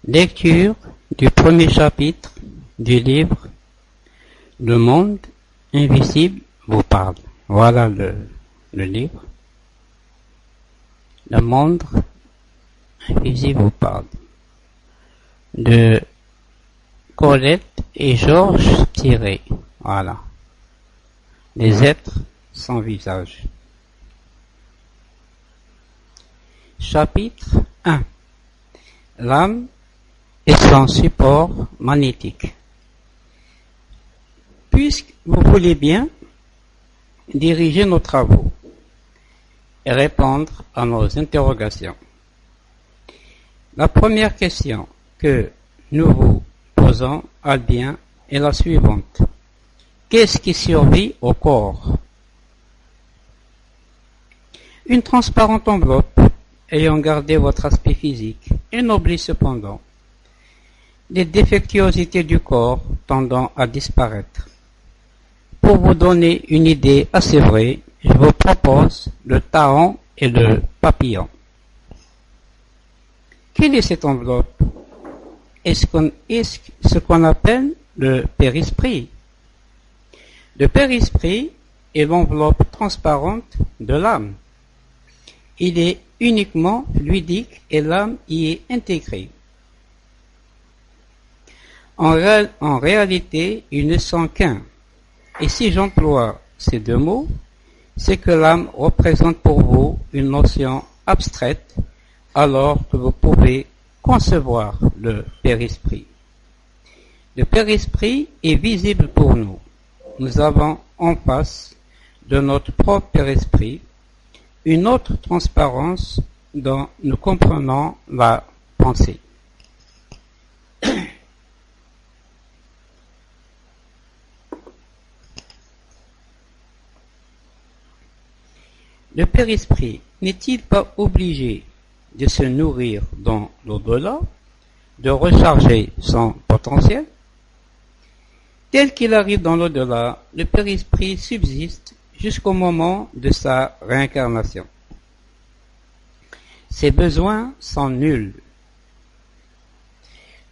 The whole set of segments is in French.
Lecture du premier chapitre du livre Le monde invisible vous parle. Voilà le livre. Le monde invisible vous parle. De Colette et Georges Thierry. Voilà. Les êtres sans visage. Chapitre 1. L'âme et son support magnétique. Puisque vous voulez bien diriger nos travaux et répondre à nos interrogations. La première question que nous vous posons, Albien, est la suivante. Qu'est-ce qui survit au corps? Une transparente enveloppe ayant gardé votre aspect physique et n'oublie cependant les défectuosités du corps tendant à disparaître. Pour vous donner une idée assez vraie, je vous propose le taon et le papillon. Quelle est cette enveloppe? Est-ce ce qu'on appelle le périsprit? Le périsprit est l'enveloppe transparente de l'âme. Il est uniquement fluidique et l'âme y est intégrée. En réalité, ils ne sont qu'un. Et si j'emploie ces deux mots, c'est que l'âme représente pour vous une notion abstraite, alors que vous pouvez concevoir le périsprit. Le périsprit est visible pour nous. Nous avons en face de notre propre périsprit une autre transparence dont nous comprenons la pensée. Le périsprit n'est-il pas obligé de se nourrir dans l'au-delà, de recharger son potentiel? Tel qu'il arrive dans l'au-delà, le périsprit subsiste jusqu'au moment de sa réincarnation. Ses besoins sont nuls.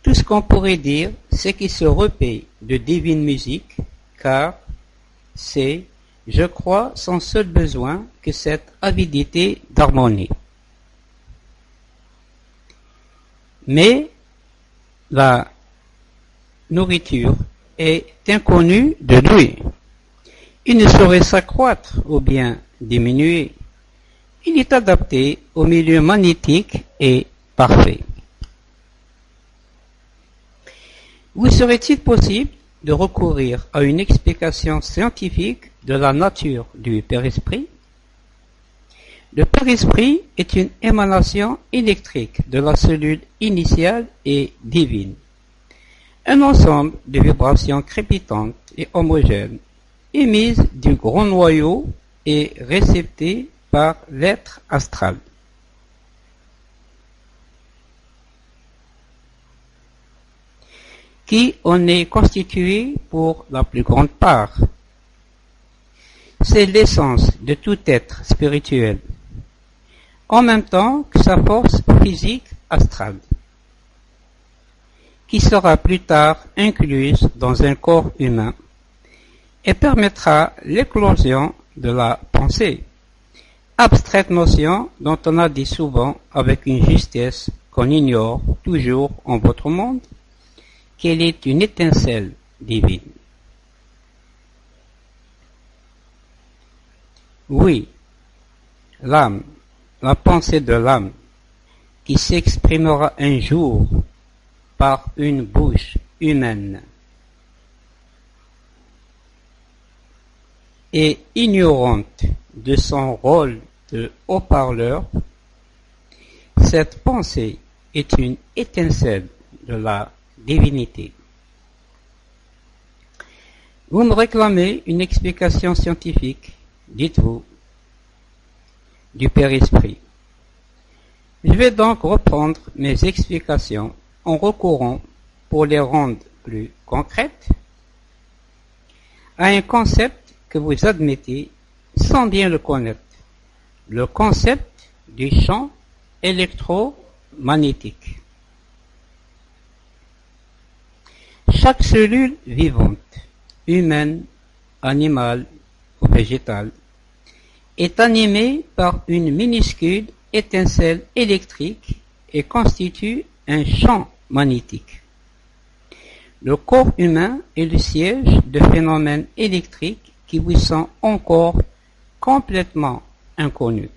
Tout ce qu'on pourrait dire, c'est qu'il se repaît de divine musique, car c'est, je crois, son seul besoin que cette avidité d'harmonie. Mais la nourriture est inconnue de lui. Il ne saurait s'accroître ou bien diminuer. Il est adapté au milieu magnétique et parfait. Vous serait-il possible de recourir à une explication scientifique de la nature du périsprit? Le périsprit est une émanation électrique de la cellule initiale et divine. Un ensemble de vibrations crépitantes et homogènes émises du grand noyau et réceptées par l'être astral. Qui en est constitué pour la plus grande part. C'est l'essence de tout être spirituel, en même temps que sa force physique astrale, qui sera plus tard incluse dans un corps humain et permettra l'éclosion de la pensée, abstraite notion dont on a dit souvent avec une justesse qu'on ignore toujours en votre monde, qu'elle est une étincelle divine. Oui, l'âme, la pensée de l'âme, qui s'exprimera un jour par une bouche humaine, et ignorante de son rôle de haut-parleur, cette pensée est une étincelle de la divinité. Vous me réclamez une explication scientifique, dites-vous, du périsprit. Je vais donc reprendre mes explications en recourant, pour les rendre plus concrètes, à un concept que vous admettez sans bien le connaître, le concept du champ électromagnétique. Chaque cellule vivante, humaine, animale ou végétale, est animée par une minuscule étincelle électrique et constitue un champ magnétique. Le corps humain est le siège de phénomènes électriques qui vous sont encore complètement inconnus.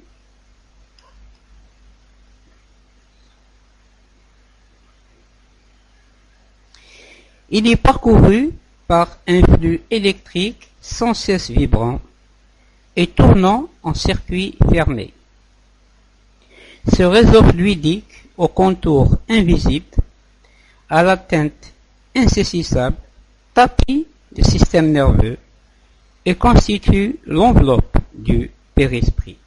Il est parcouru par un flux électrique sans cesse vibrant et tournant en circuit fermé. Ce réseau fluidique aux contours invisibles, à la teinte insaisissable, tapit le système nerveux et constitue l'enveloppe du périsprit.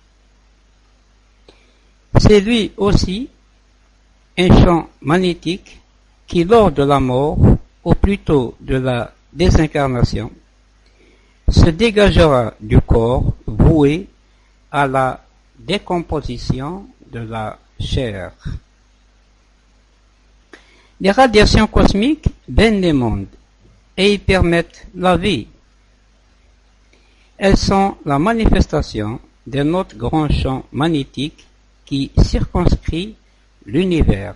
C'est lui aussi un champ magnétique qui, lors de la mort, ou plutôt de la désincarnation, se dégagera du corps voué à la décomposition de la chair. Les radiations cosmiques baignent les mondes et y permettent la vie. Elles sont la manifestation de notre grand champ magnétique qui circonscrit l'univers.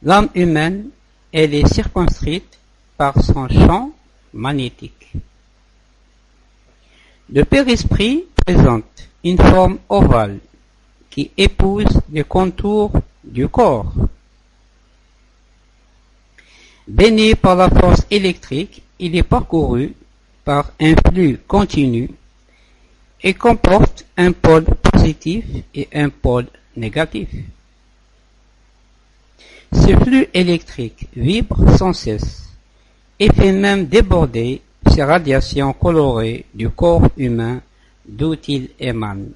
L'âme humaine, elle est circonscrite par son champ magnétique. Le périsprit présente une forme ovale qui épouse les contours du corps. Baigné par la force électrique, il est parcouru par un flux continu et comporte un pôle positif et un pôle négatif. Ce flux électrique vibre sans cesse et fait même déborder ces radiations colorées du corps humain d'où il émane.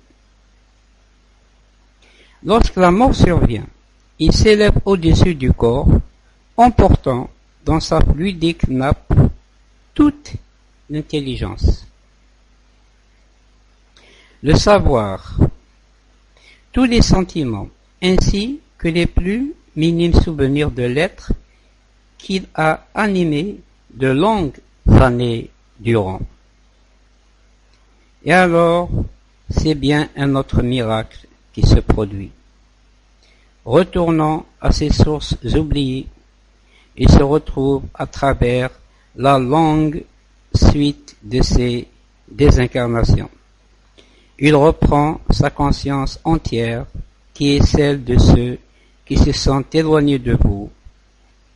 Lorsque la mort survient, il s'élève au-dessus du corps, emportant dans sa fluidique nappe toute l'intelligence, le savoir, tous les sentiments, ainsi que les plus minimes souvenirs de l'être qu'il a animé de longues années durant. Et alors, c'est bien un autre miracle qui se produit. Retournant à ses sources oubliées, il se retrouve à travers la longue suite de ses désincarnations. Il reprend sa conscience entière, qui est celle de ceux qui se sentent éloignés de vous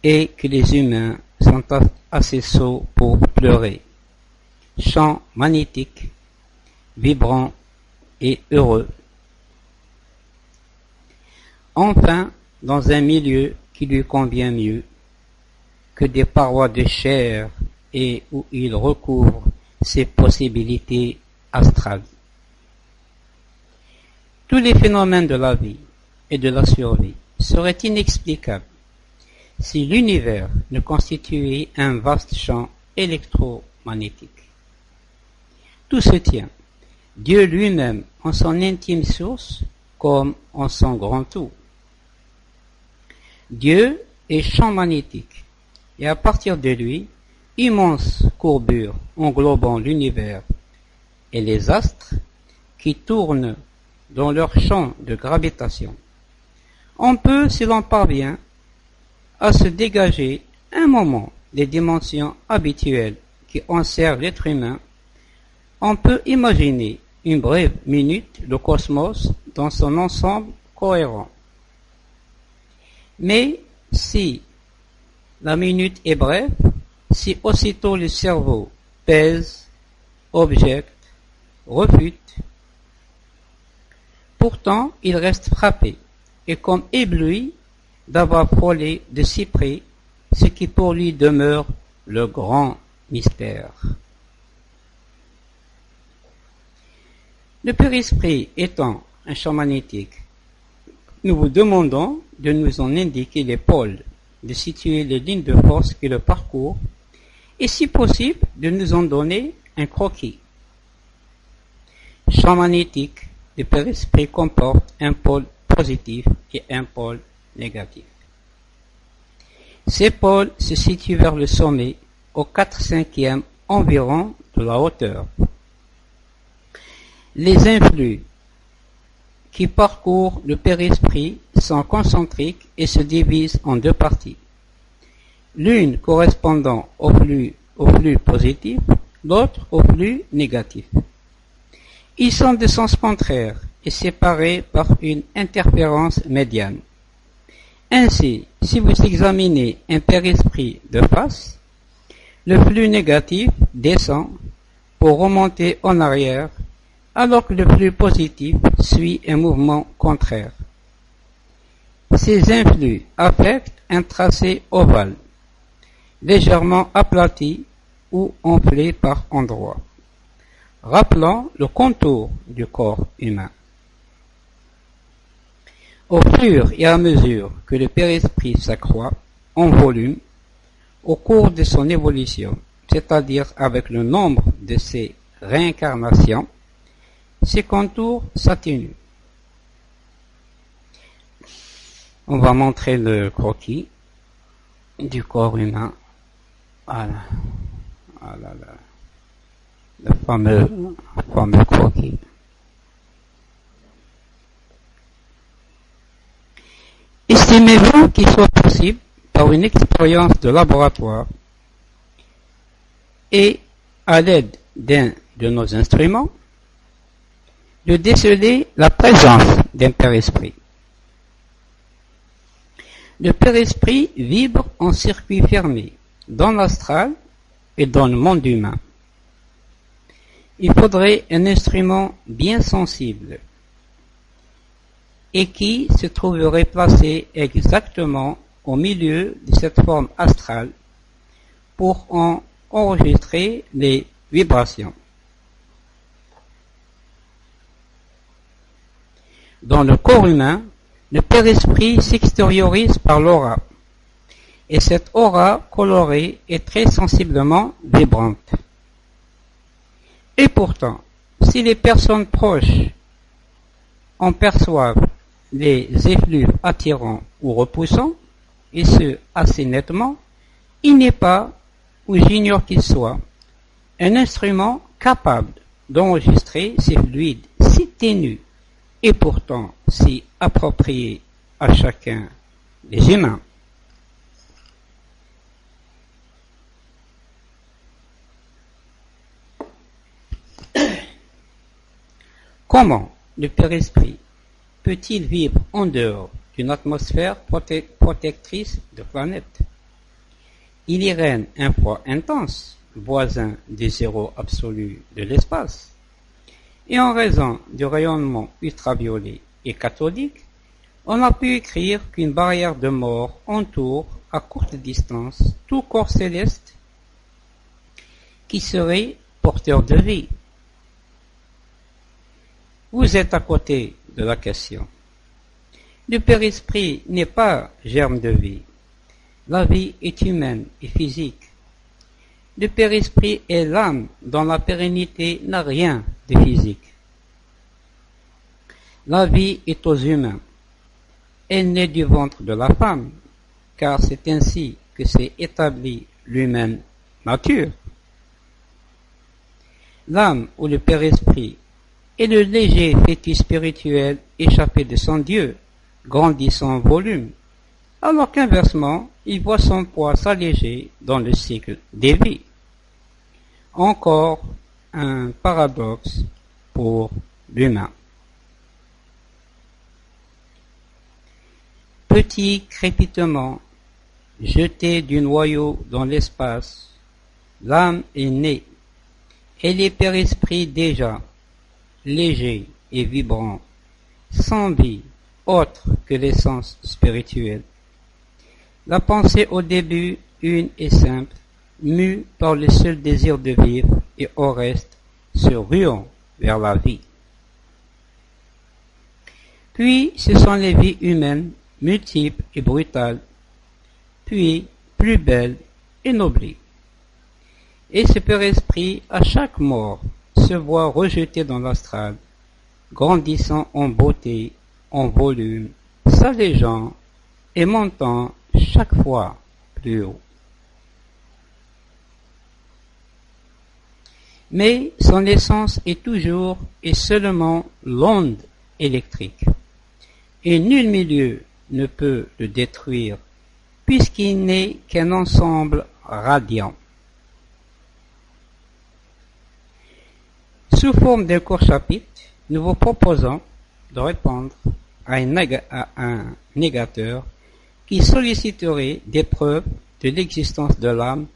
et que les humains sont assez sots pour pleurer. Chant magnétique, vibrant et heureux. Enfin, dans un milieu qui lui convient mieux que des parois de chair et où il recouvre ses possibilités astrales. Tous les phénomènes de la vie et de la survie seraient inexplicables si l'univers ne constituait un vaste champ électromagnétique. Tout se tient, Dieu lui-même en son intime source comme en son grand tout. Dieu est champ magnétique et à partir de lui, immense courbure englobant l'univers et les astres qui tournent dans leur champ de gravitation. On peut, si l'on parvient, à se dégager un moment des dimensions habituelles qui enserrent l'être humain, on peut imaginer une brève minute le cosmos dans son ensemble cohérent. Mais si la minute est brève, si aussitôt le cerveau pèse, objecte, refute, pourtant il reste frappé et comme ébloui d'avoir frôlé de si près ce qui pour lui demeure le grand mystère. Le périsprit étant un champ magnétique, nous vous demandons de nous en indiquer les pôles, de situer les lignes de force qui le parcourent et si possible de nous en donner un croquis. Champ magnétique, le périsprit comporte un pôle positif et un pôle négatif. Ces pôles se situent vers le sommet, aux 4/5 environ de la hauteur. Les influx qui parcourent le périsprit sont concentriques et se divisent en deux parties. L'une correspondant au flux positif, l'autre au flux négatif. Ils sont de sens contraire et séparés par une interférence médiane. Ainsi, si vous examinez un périsprit de face, le flux négatif descend pour remonter en arrière, alors que le flux positif suit un mouvement contraire. Ces influx affectent un tracé ovale, légèrement aplati ou enflé par endroits, rappelant le contour du corps humain. Au fur et à mesure que le périsprit s'accroît en volume au cours de son évolution, c'est-à-dire avec le nombre de ses réincarnations, ses contours s'atténuent. On va montrer le croquis du corps humain. Voilà. Voilà le fameux croquis. Estimez-vous qu'il soit possible, par une expérience de laboratoire et à l'aide d'un de nos instruments, de déceler la présence d'un périsprit? Le périsprit vibre en circuit fermé dans l'astral et dans le monde humain. Il faudrait un instrument bien sensible et qui se trouverait placé exactement au milieu de cette forme astrale pour en enregistrer les vibrations. Dans le corps humain, le périsprit s'extériorise par l'aura, et cette aura colorée est très sensiblement vibrante. Et pourtant, si les personnes proches en perçoivent les effluves attirants ou repoussants, et ce assez nettement, il n'est pas, ou j'ignore qu'il soit, un instrument capable d'enregistrer ces fluides si ténus et pourtant si appropriés à chacun des humains. Comment le périsprit peut-il vivre en dehors d'une atmosphère protectrice de planète? Il y règne un froid intense, voisin du zéro absolu de l'espace, et en raison du rayonnement ultraviolet et cathodique, on a pu écrire qu'une barrière de mort entoure à courte distance tout corps céleste qui serait porteur de vie. Vous êtes à côté de la question. Le périsprit n'est pas germe de vie. La vie est humaine et physique. Le périsprit est l'âme dont la pérennité n'a rien de physique. La vie est aux humains. Elle naît du ventre de la femme, car c'est ainsi que s'est établie l'humaine nature. L'âme ou le périsprit est le léger fœtus spirituel échappé de son Dieu, grandissant en volume, alors qu'inversement, il voit son poids s'alléger dans le cycle des vies. Encore un paradoxe pour l'humain. Petit crépitement, jeté du noyau dans l'espace, l'âme est née, et les périsprit déjà, léger et vibrant, sans vie autre que l'essence spirituelle. La pensée au début une et simple, mue par le seul désir de vivre et au reste se ruant vers la vie. Puis ce sont les vies humaines, multiples et brutales, puis plus belles et nobles. Et ce père-esprit, à chaque mort, se voit rejeté dans l'astral, grandissant en beauté, en volume, s'allégeant et montant chaque fois plus haut. Mais son essence est toujours et seulement l'onde électrique, et nul milieu ne peut le détruire, puisqu'il n'est qu'un ensemble radiant. Sous forme d'un court chapitre, nous vous proposons de répondre à un négateur qui solliciterait des preuves de l'existence de l'âme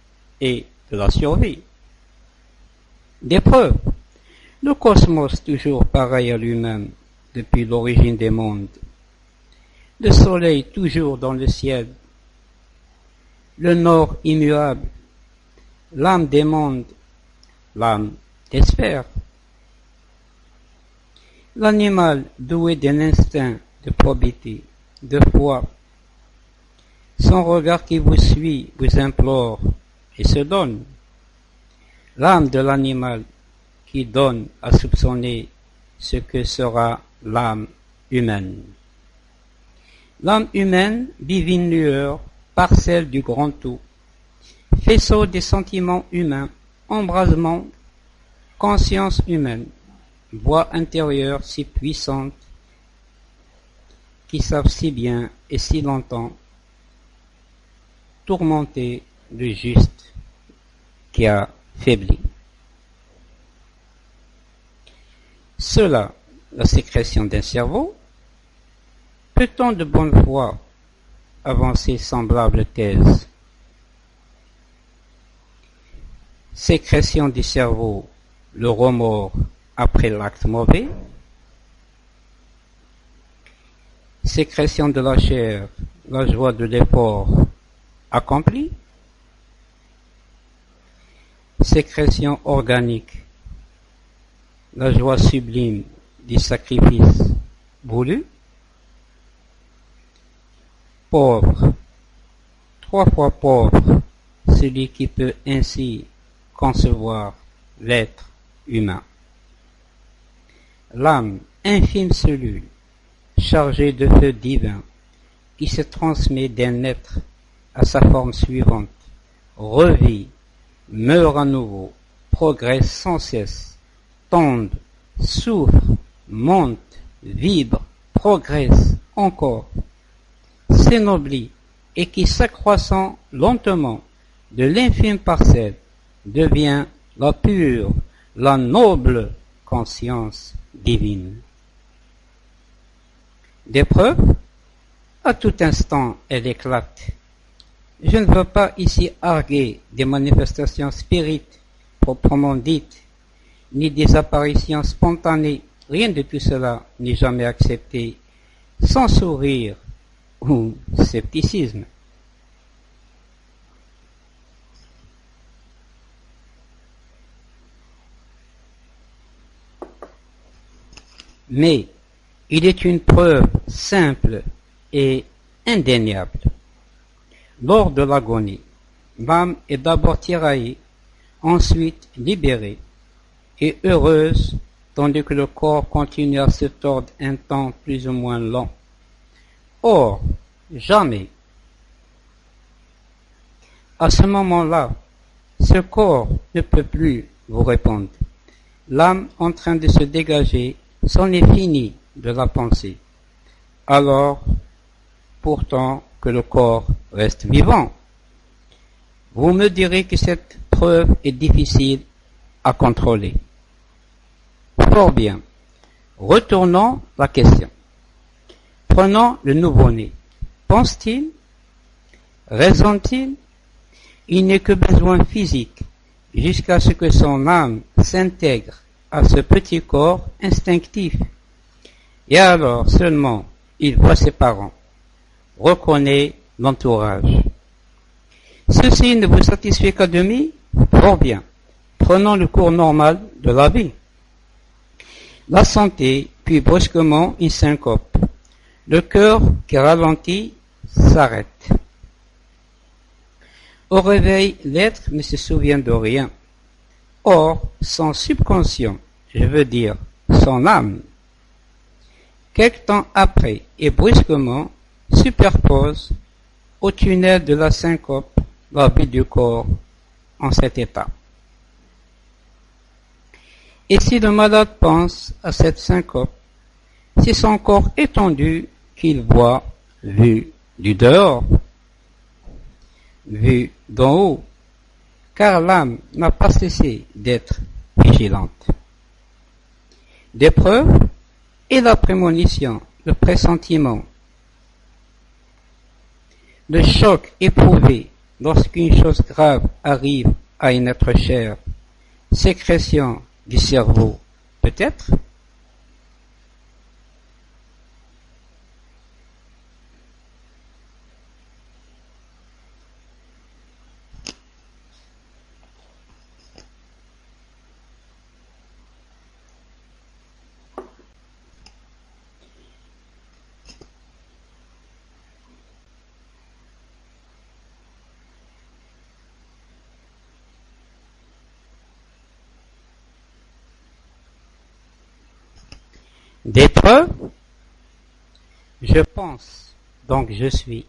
et de la survie. Des preuves. Le cosmos toujours pareil à lui-même depuis l'origine des mondes. Le soleil toujours dans le ciel. Le nord immuable. L'âme des mondes. L'âme des sphères. L'animal doué d'un instinct de probité, de foi. Son regard qui vous suit, vous implore et se donne. L'âme de l'animal qui donne à soupçonner ce que sera l'âme humaine. L'âme humaine, divine lueur, parcelle du grand tout, faisceau des sentiments humains, embrasement, conscience humaine, voix intérieure si puissante, qui savent si bien et si longtemps tourmenter le juste qui a faibli. Cela, la sécrétion d'un cerveau, peut-on de bonne foi avancer semblable thèse? Sécrétion du cerveau, le remords après l'acte mauvais. Sécrétion de la chair, la joie de l'effort accompli. Sécrétion organique, la joie sublime du sacrifice voulu. Pauvre, 3 fois pauvre, celui qui peut ainsi concevoir l'être humain. L'âme, infime cellule, chargée de feu divin, qui se transmet d'un être à sa forme suivante, revit, meurt à nouveau, progresse sans cesse, tombe, souffre, monte, vibre, progresse encore, s'énoblit et qui s'accroissant lentement de l'infime parcelle devient la pure, la noble conscience divine. Des preuves, à tout instant elle éclate. Je ne veux pas ici arguer des manifestations spirites proprement dites, ni des apparitions spontanées, rien de tout cela n'est jamais accepté, sans sourire ou scepticisme. Mais il est une preuve simple et indéniable. Lors de l'agonie, l'âme est d'abord tiraillée, ensuite libérée et heureuse, tandis que le corps continue à se tordre un temps plus ou moins long. Or, jamais, à ce moment-là, ce corps ne peut plus vous répondre. L'âme en train de se dégager c'en est fini de la pensée. Alors, pourtant que le corps reste vivant. Vous me direz que cette preuve est difficile à contrôler. Fort bien. Retournons la question. Prenons le nouveau-né. Pense-t-il? Raisonne-t-il? Il n'est que besoin physique jusqu'à ce que son âme s'intègre à ce petit corps instinctif. Et alors seulement il voit ses parents, reconnaît l'entourage. Ceci ne vous satisfait qu'à demi? Fort bien. Prenons le cours normal de la vie. La santé, puis brusquement une syncope. Le cœur qui ralentit s'arrête. Au réveil, l'être ne se souvient de rien. Or, son subconscient, je veux dire son âme, quelque temps après et brusquement superpose au tunnel de la syncope la vie du corps en cet état. Et si le malade pense à cette syncope, c'est son corps étendu qu'il voit vu du dehors, vu d'en haut, car l'âme n'a pas cessé d'être vigilante. L'épreuve et la prémonition, le pressentiment, le choc éprouvé lorsqu'une chose grave arrive à un être cher, sécrétion du cerveau, peut-être. D'épreuve, je pense, donc je suis.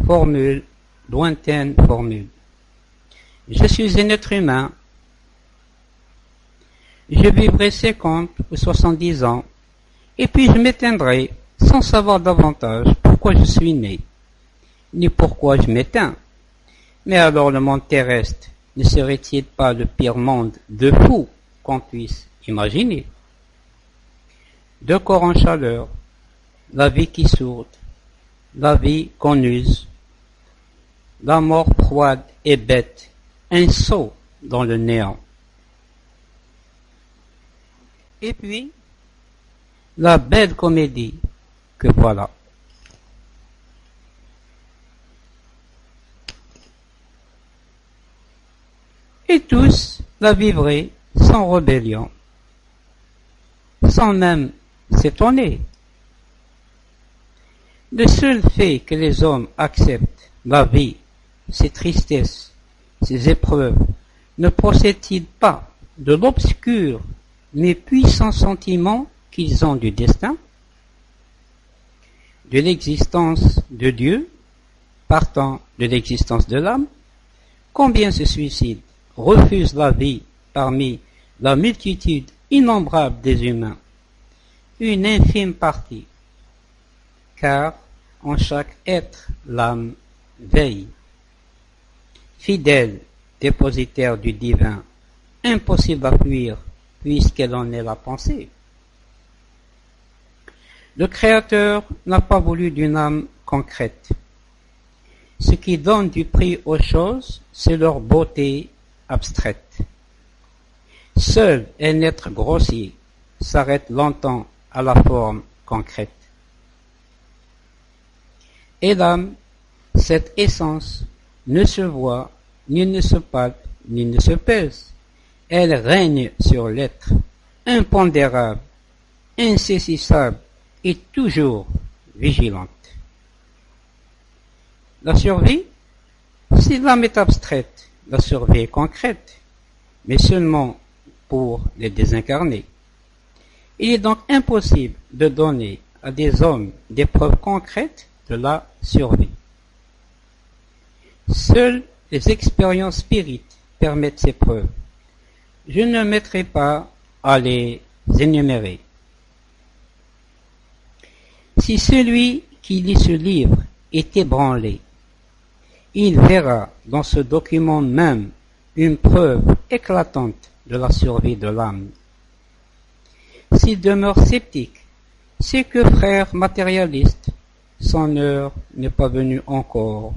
Formule, lointaine formule. Je suis un être humain. Je vivrai 50 ou 70 ans, et puis je m'éteindrai sans savoir davantage pourquoi je suis né, ni pourquoi je m'éteins. Mais alors le monde terrestre ne serait-il pas le pire monde de fous qu'on puisse imaginer? Deux corps en chaleur, la vie qui sourde, la vie qu'on use, la mort froide et bête, un saut dans le néant. Et puis, la belle comédie que voilà. Et tous la vivraient sans rébellion, sans même s'étonner. Le seul fait que les hommes acceptent la vie, ses tristesses, ses épreuves, ne procède-t-il pas de l'obscur mais puissant sentiment qu'ils ont du destin, de l'existence de Dieu, partant de l'existence de l'âme? Combien se suicident, refusent la vie parmi la multitude innombrable des humains? Une infime partie, car en chaque être l'âme veille. Fidèle dépositaire du divin, impossible à fuir puisqu'elle en est la pensée. Le Créateur n'a pas voulu d'une âme concrète. Ce qui donne du prix aux choses, c'est leur beauté abstraite. Seul un être grossier s'arrête longtemps à la forme concrète. Et l'âme, cette essence, ne se voit, ni ne se palpe, ni ne se pèse. Elle règne sur l'être, impondérable, insaisissable et toujours vigilante. La survie, si l'âme est abstraite, la survie est concrète, mais seulement pour les désincarnés. Il est donc impossible de donner à des hommes des preuves concrètes de la survie. Seules les expériences spirites permettent ces preuves. Je ne mettrai pas à les énumérer. Si celui qui lit ce livre est ébranlé, il verra dans ce document même une preuve éclatante de la survie de l'âme. S'il demeure sceptique, c'est que frère matérialiste, son heure n'est pas venue encore.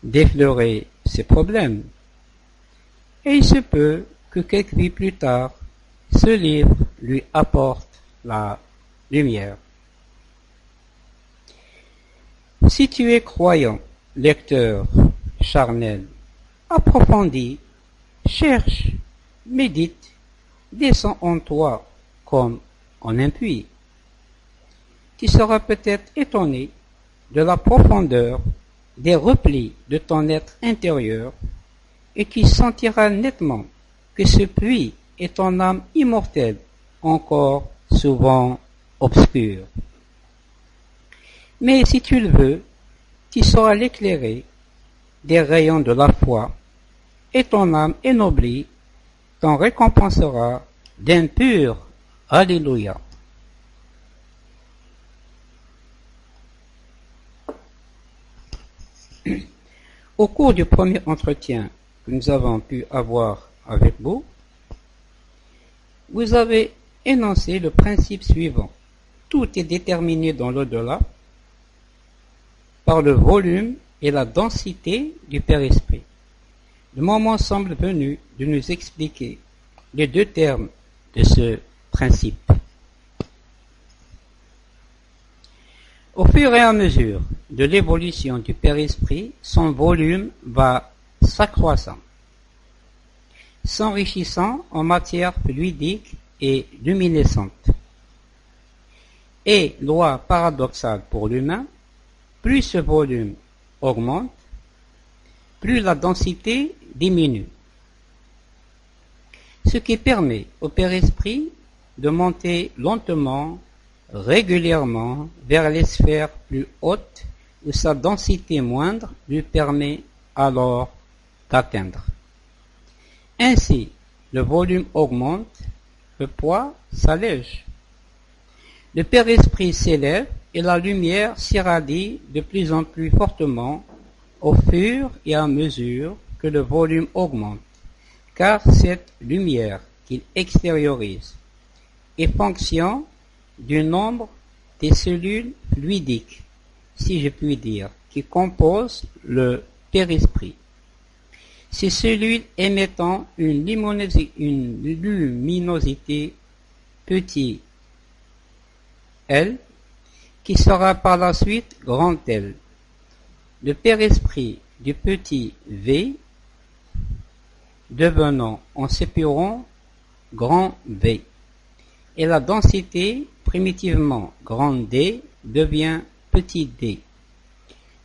D'effleurer ses problèmes. Et il se peut que quelques vies plus tard, ce livre lui apporte la lumière. Si tu es croyant, lecteur, charnel, approfondis, cherche, médite, descends en toi comme en un puits. Tu seras peut-être étonné de la profondeur des replis de ton être intérieur et tu sentiras nettement que ce puits est ton âme immortelle encore souvent obscur. Mais si tu le veux, tu sauras l'éclairer des rayons de la foi, et ton âme énoblie t'en récompensera d'un pur Alléluia. Au cours du premier entretien que nous avons pu avoir avec vous, vous avez énoncé le principe suivant. Tout est déterminé dans l'au-delà par le volume et la densité du Père-Esprit. Le moment semble venu de nous expliquer les deux termes de ce principe. Au fur et à mesure de l'évolution du Père-Esprit, son volume va s'accroissant, s'enrichissant en matière fluidique et luminescente. Et, loi paradoxale pour l'humain, plus ce volume augmente, plus la densité diminue. Ce qui permet au Père-Esprit de monter lentement, régulièrement vers les sphères plus hautes où sa densité moindre lui permet alors d'atteindre. Ainsi, le volume augmente, le poids s'allège. Le Père-Esprit s'élève et la lumière s'irradie de plus en plus fortement au fur et à mesure que le volume augmente, car cette lumière qu'il extériorise est fonction du nombre des cellules fluidiques, si je puis dire, qui composent le Père-Esprit. Ces cellules émettant une luminosité petit L, qui sera par la suite grand L. Le Père-Esprit du petit V devenant en s'épurant grand V. Et la densité primitivement grand D devient petit d.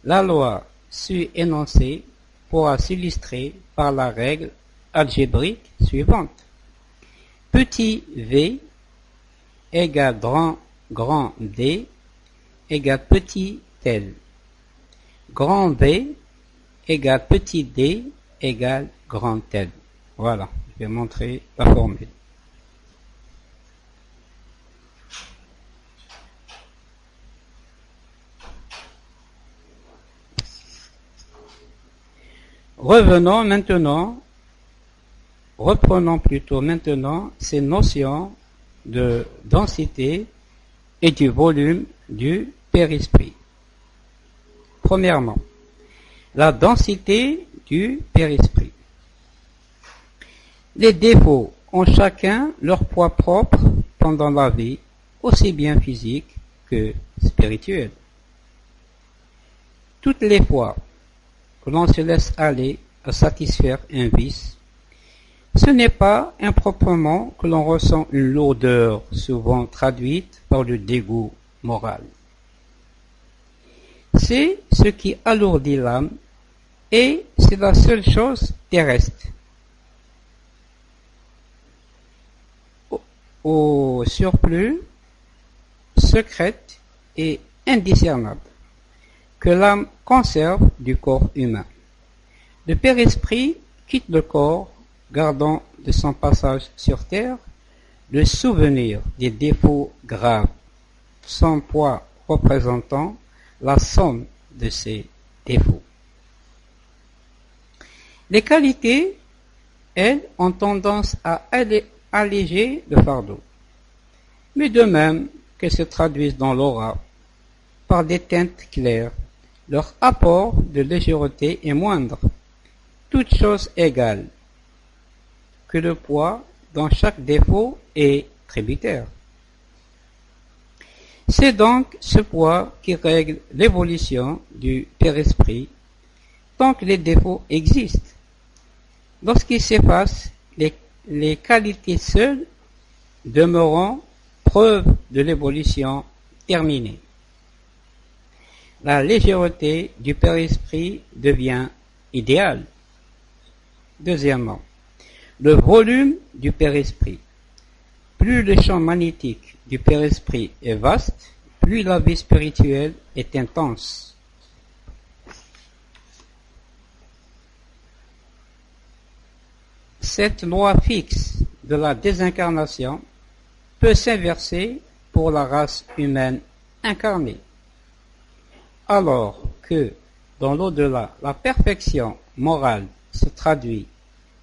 La loi su-énoncée pourra s'illustrer par la règle algébrique suivante. Petit v égale grand D égale petit L. Grand V égale petit d égale grand L. Voilà, je vais montrer la formule. Reprenons maintenant ces notions de densité et du volume du Père-Esprit. Premièrement, la densité du Père-Esprit. Les défauts ont chacun leur poids propre pendant la vie, aussi bien physique que spirituelle. Toutes les fois que l'on se laisse aller à satisfaire un vice, ce n'est pas improprement que l'on ressent une lourdeur souvent traduite par le dégoût moral. C'est ce qui alourdit l'âme et c'est la seule chose terrestre. Au surplus, secrète et indiscernable, que l'âme conserve du corps humain. Le Père-Esprit quitte le corps, gardant de son passage sur terre le souvenir des défauts graves, son poids représentant la somme de ces défauts. Les qualités, elles, ont tendance à alléger le fardeau, mais de même qu'elles se traduisent dans l'aura par des teintes claires, leur apport de légèreté est moindre, toute chose égale, que le poids dans chaque défaut est tributaire. C'est donc ce poids qui règle l'évolution du Père-Esprit tant que les défauts existent. Lorsqu'ils s'effacent, les qualités seules demeureront preuve de l'évolution terminée. La légèreté du Père-Esprit devient idéale. Deuxièmement, le volume du Père-Esprit. Plus le champ magnétique du Père-Esprit est vaste, plus la vie spirituelle est intense. Cette loi fixe de la désincarnation peut s'inverser pour la race humaine incarnée. Alors que, dans l'au-delà, la perfection morale se traduit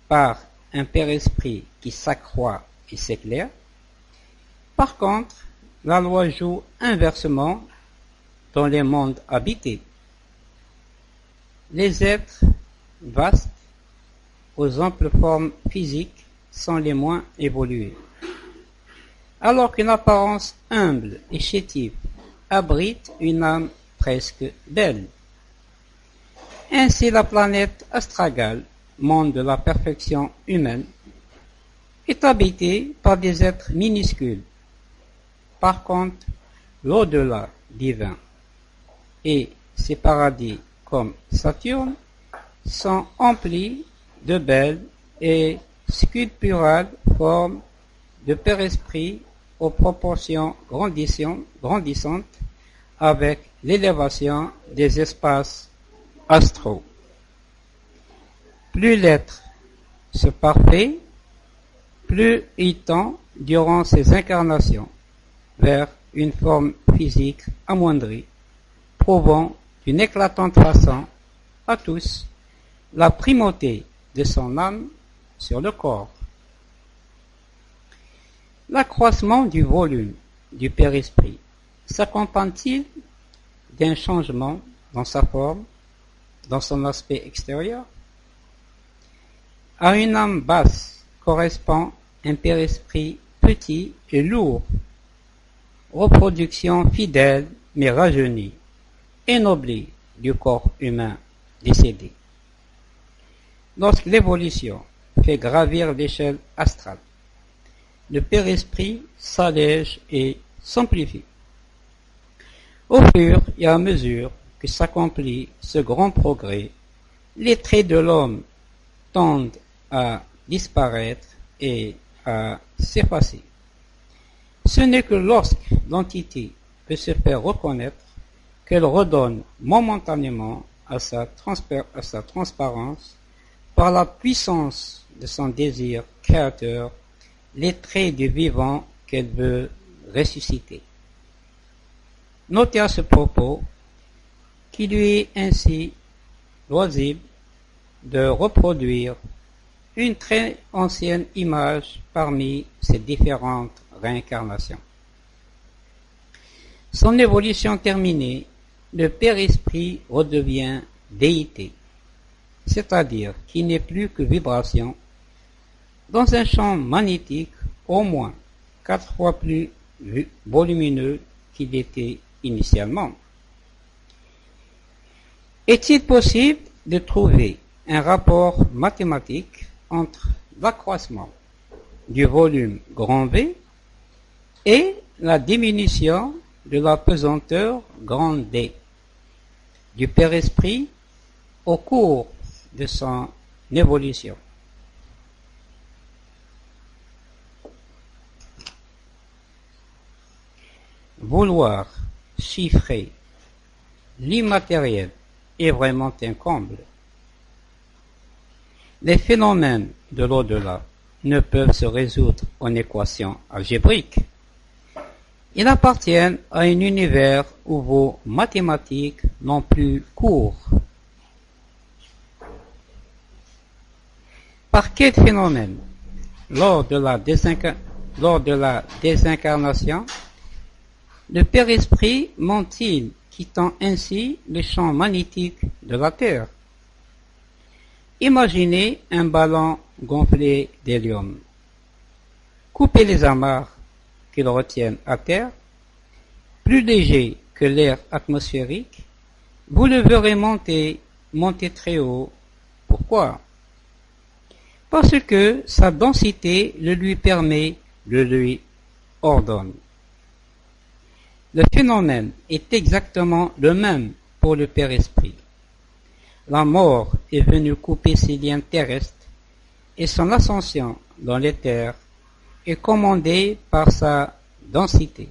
par un Père-Esprit qui s'accroît et s'éclaire, par contre, la loi joue inversement dans les mondes habités. Les êtres vastes, aux amples formes physiques, sont les moins évolués. Alors qu'une apparence humble et chétive abrite une âme presque belle. Ainsi la planète astragale, monde de la perfection humaine, est habitée par des êtres minuscules. Par contre, l'au-delà divin et ses paradis comme Saturne sont emplis de belles et sculpturales formes de Père-Esprit aux proportions grandissantes avec l'élévation des espaces astraux. Plus l'être se parfait, plus il tend durant ses incarnations vers une forme physique amoindrie, prouvant d'une éclatante façon à tous la primauté de son âme sur le corps. L'accroissement du volume du Père-Esprit s'accompagne-t-il d'un changement dans sa forme, dans son aspect extérieur? À une âme basse correspond un Père-Esprit petit et lourd, reproduction fidèle mais rajeunie, ennoblie du corps humain décédé. Lorsque l'évolution fait gravir l'échelle astrale, le Père-Esprit s'allège et s'amplifie. Au fur et à mesure que s'accomplit ce grand progrès, les traits de l'homme tendent à disparaître et à s'effacer. Ce n'est que lorsque l'entité peut se faire reconnaître qu'elle redonne momentanément à sa transparence, par la puissance de son désir créateur, les traits du vivant qu'elle veut ressusciter. Notez à ce propos qu'il lui est ainsi loisible de reproduire une très ancienne image parmi ces différentes réincarnations. Son évolution terminée, le Père-Esprit redevient déité, c'est-à-dire qu'il n'est plus que vibration, dans un champ magnétique au moins 4 fois plus volumineux qu'il était initialement. Est-il possible de trouver un rapport mathématique entre l'accroissement du volume grand V et la diminution de la pesanteur grande D du Père-Esprit au cours de son évolution? Vouloir chiffrer l'immatériel est vraiment un comble. Les phénomènes de l'au-delà ne peuvent se résoudre en équations algébriques. Ils appartiennent à un univers où vos mathématiques n'ont plus cours. Par quel phénomène, lors de la désincarnation, le Père-Esprit monte-t-il, quittant ainsi le champ magnétique de la Terre? Imaginez un ballon gonflé d'hélium. Coupez les amarres qui le retiennent à terre, plus léger que l'air atmosphérique, vous le verrez monter très haut. Pourquoi? Parce que sa densité le lui permet, le lui ordonne. Le phénomène est exactement le même pour le Père-Esprit. La mort est venue couper ses liens terrestres et son ascension dans l'éther est commandé par sa densité.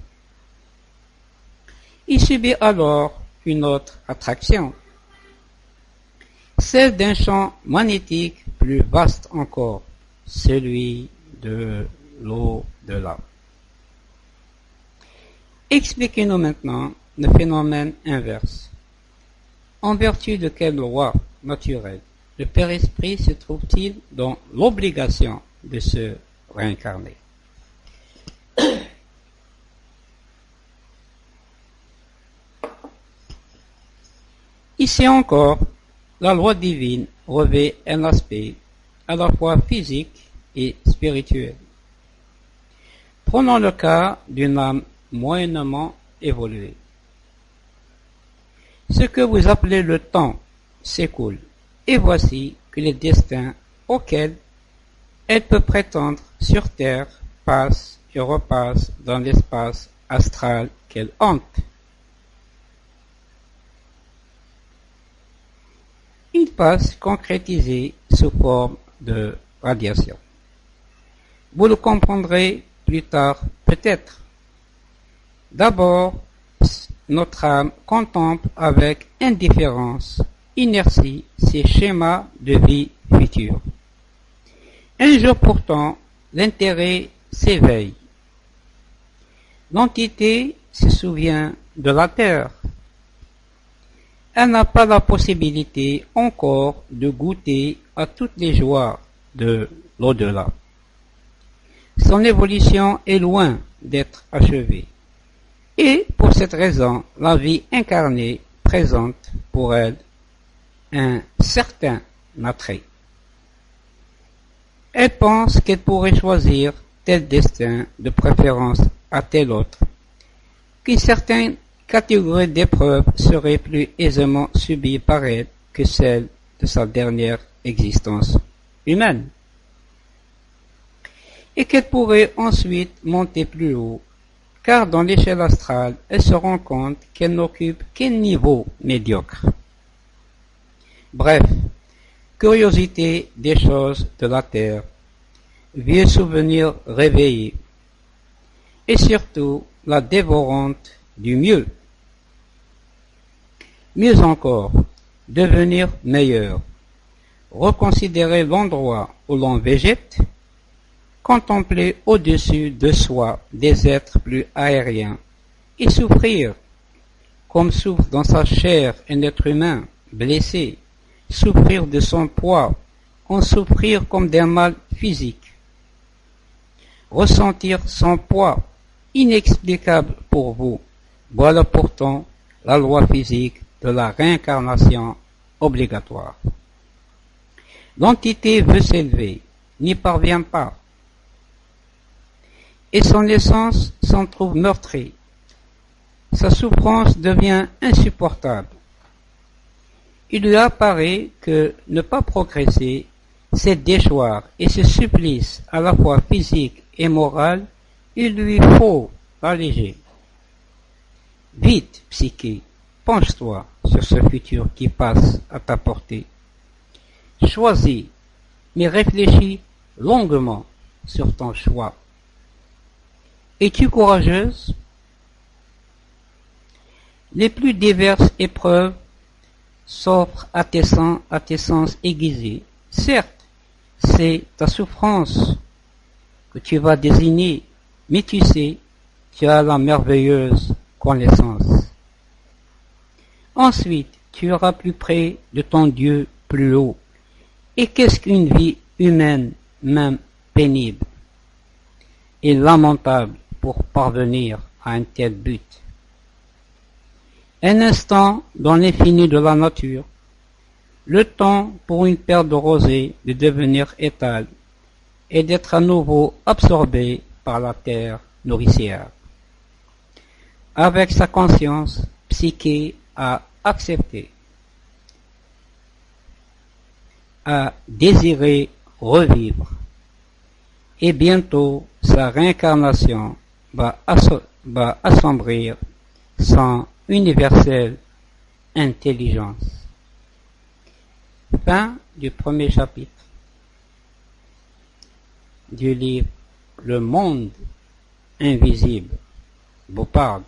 Il subit alors une autre attraction, celle d'un champ magnétique plus vaste encore, celui de l'au-delà. Expliquez-nous maintenant le phénomène inverse. En vertu de quelle loi naturelle le Père Esprit se trouve-t-il dans l'obligation de se réincarner? Ici encore, la loi divine revêt un aspect à la fois physique et spirituel. Prenons le cas d'une âme moyennement évoluée. Ce que vous appelez le temps s'écoule, et voici que les destins auxquels elle peut prétendre sur terre passent et repassent dans l'espace astral qu'elle hante. Ils passent concrétisés sous forme de radiation. Vous le comprendrez plus tard peut-être. D'abord, notre âme contemple avec indifférence, inertie, ces schémas de vie future. Un jour pourtant, l'intérêt s'éveille. L'entité se souvient de la Terre. Elle n'a pas la possibilité encore de goûter à toutes les joies de l'au-delà. Son évolution est loin d'être achevée. Et pour cette raison, la vie incarnée présente pour elle un certain attrait. Elle pense qu'elle pourrait choisir tel destin de préférence à tel autre, qu'une certaine catégorie d'épreuves serait plus aisément subie par elle que celle de sa dernière existence humaine, et qu'elle pourrait ensuite monter plus haut, car dans l'échelle astrale, elle se rend compte qu'elle n'occupe qu'un niveau médiocre. Bref, curiosité des choses de la terre, vieux souvenirs réveillés, et surtout la dévorante du mieux. Mieux encore, devenir meilleur, reconsidérer l'endroit où l'on végète, contempler au-dessus de soi des êtres plus aériens, et souffrir, comme souffre dans sa chair un être humain blessé, souffrir de son poids, en souffrir comme d'un mal physique, ressentir son poids, inexplicable pour vous, voilà pourtant la loi physique de la réincarnation obligatoire. L'entité veut s'élever, n'y parvient pas, et son essence s'en trouve meurtrie. Sa souffrance devient insupportable. Il lui apparaît que ne pas progresser, c'est déchoir, et ce supplice à la fois physique et moral, il lui faut l'alléger. Vite, psyché, penche-toi sur ce futur qui passe à ta portée. Choisis, mais réfléchis longuement sur ton choix. Es-tu courageuse? Les plus diverses épreuves s'offrent à tes sens aiguisés. Certes, c'est ta souffrance que tu vas désigner, mais tu sais, tu as la merveilleuse connaissance. Ensuite, tu iras plus près de ton Dieu plus haut. Et qu'est-ce qu'une vie humaine, même pénible et lamentable pour parvenir à un tel but? Un instant dans l'infini de la nature, le temps pour une paire de rosée de devenir étale et d'être à nouveau absorbé par la terre nourricière. Avec sa conscience, Psyché a accepté, a désiré revivre, et bientôt sa réincarnation va assombrir son universelle intelligence. Fin du premier chapitre du livre Le monde invisible, Boppard,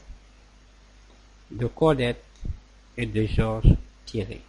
de Colette et de Georges Thierry.